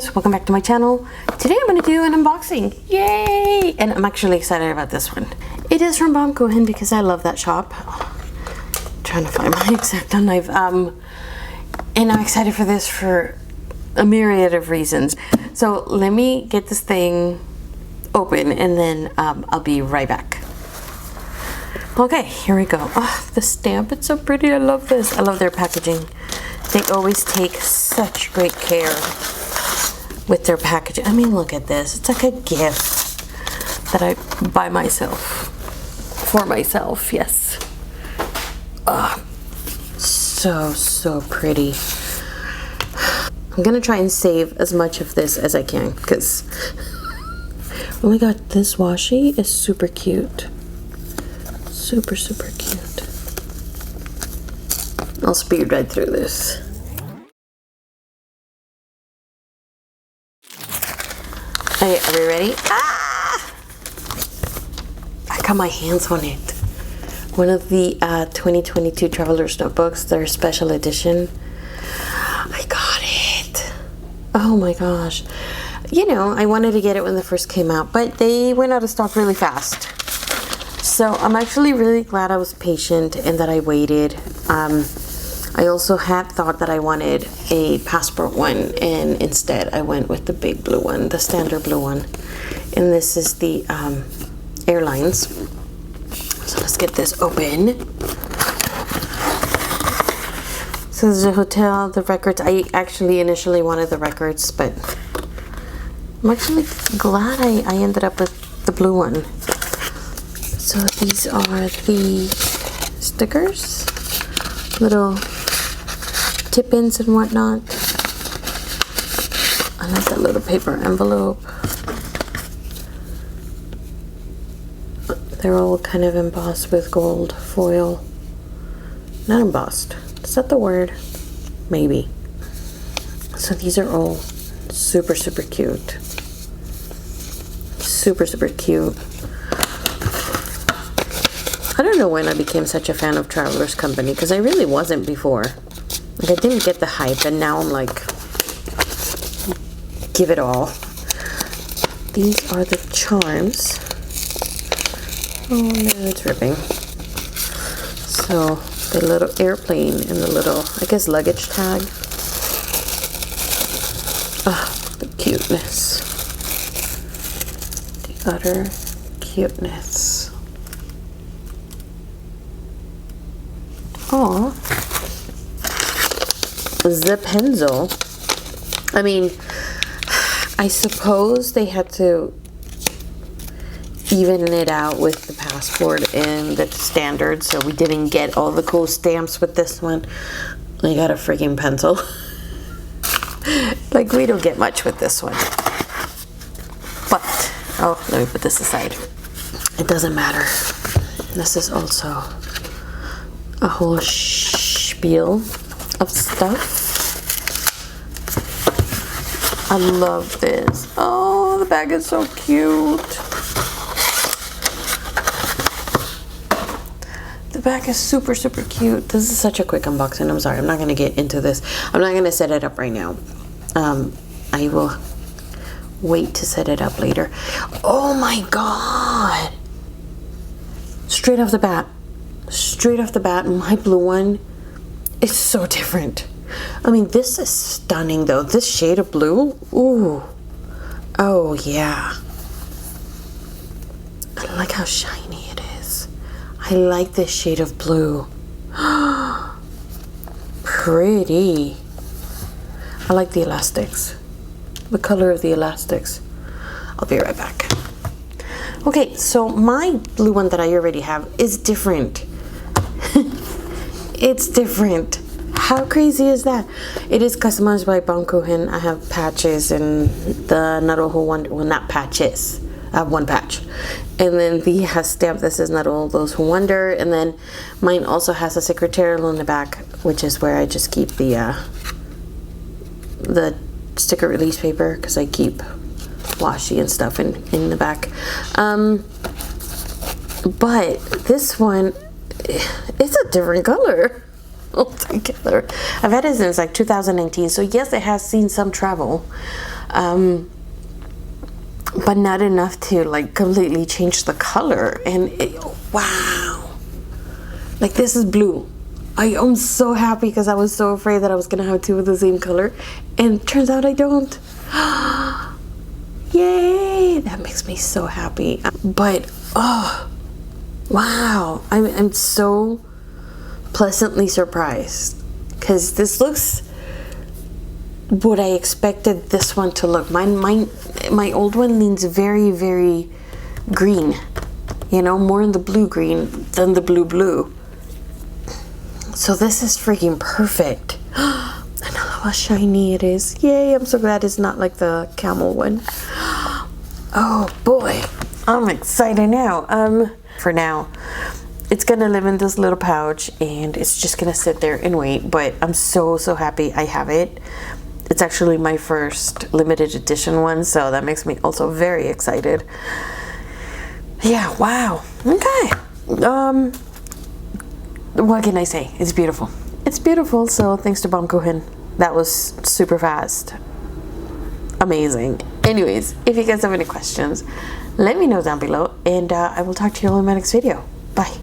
guys, welcome back to my channel. Today I'm going to do an unboxing. Yay! And I'm actually excited about this one. It is from Baum-Kuchen because I love that shop. I'm trying to find my X-Acto knife. And I'm excited for this for a myriad of reasons. So let me get this thing open and then I'll be right back. Okay, here we go. Oh, the stamp, it's so pretty. I love this. I love their packaging. They always take such great care with their packaging. I mean, look at this. It's like a gift that I buy myself. For myself, yes. Oh, so pretty. I'm gonna try and save as much of this as I can because, oh my god, this washi is super cute. Super cute. I'll speed right through this. Okay, are we ready? Ah! I got my hands on it. One of the 2022 Traveler's Notebooks, their special edition. I got it. Oh my gosh. You know, I wanted to get it when they first came out, but they went out of stock really fast. So I'm actually really glad I was patient and that I waited. I also had thought that I wanted a passport one, and instead I went with the big blue one, the standard blue one. And this is the airlines. So let's get this open. So there's a hotel, the records. I actually initially wanted the records, but I'm actually glad I ended up with the blue one. So these are the stickers, little tip-ins and whatnot. I like that little paper envelope. They're all kind of embossed with gold foil. Not embossed. Is that the word? Maybe. So these are all super cute. Super cute. I don't know when I became such a fan of Traveler's Company, because I really wasn't before. Like, I didn't get the hype, and now I'm like, give it all. These are the charms. Oh no, it's ripping. So, the little airplane and the little, I guess, luggage tag. Ah, the cuteness. The utter cuteness. Aw. The pencil. I mean, I suppose they had to even it out with the passport and the standard, so we didn't get all the cool stamps with this one. I got a freaking pencil. Like, we don't get much with this one. But, oh, let me put this aside. It doesn't matter. This is also a whole spiel of stuff. I love this. Oh, the bag is so cute. The bag is super cute. This is such a quick unboxing. I'm sorry. I'm not going to get into this. I'm not going to set it up right now. I will wait to set it up later. Oh my god. Straight off the bat. My blue one is so different. I mean, this is stunning though. This shade of blue, ooh. Oh yeah. I like how shiny it is. I like this shade of blue. Pretty. I like the elastics. The color of the elastics. I'll be right back. Okay, so my blue one that I already have is different. It's different. How crazy is that? It is customized by Baum-Kuchen. I have patches and the Not All Who Wonder, well, not patches. I have one patch. And then the has stamped, this is Not All Those Who Wonder. And then mine also has a secretarial in the back, which is where I just keep the sticker release paper, because I keep washi and stuff in the back. But this one, it's a different color altogether. I've had it since like 2019, so yes, it has seen some travel. but not enough to like completely change the color. And wow, like this is blue. I am so happy because I was so afraid that I was gonna have two of the same color, and turns out I don't. Yay, that makes me so happy. But oh wow, I'm so pleasantly surprised because this looks what I expected this one to look. My old one leans very, very green, you know, more in the blue green than the blue. So this is freaking perfect. And how shiny it is. Yay, I'm so glad it's not like the camel one. Oh boy, I'm excited now. For now, it's gonna live in this little pouch and it's just gonna sit there and wait, but I'm so happy I have it. It's actually my first limited edition one, so that makes me also very excited. Yeah, wow. Okay. What can I say? It's beautiful. It's beautiful, so thanks to Baum-Kuchen. That was super fast. Amazing. Anyways, if you guys have any questions, let me know down below, and I will talk to you all in my next video. Bye.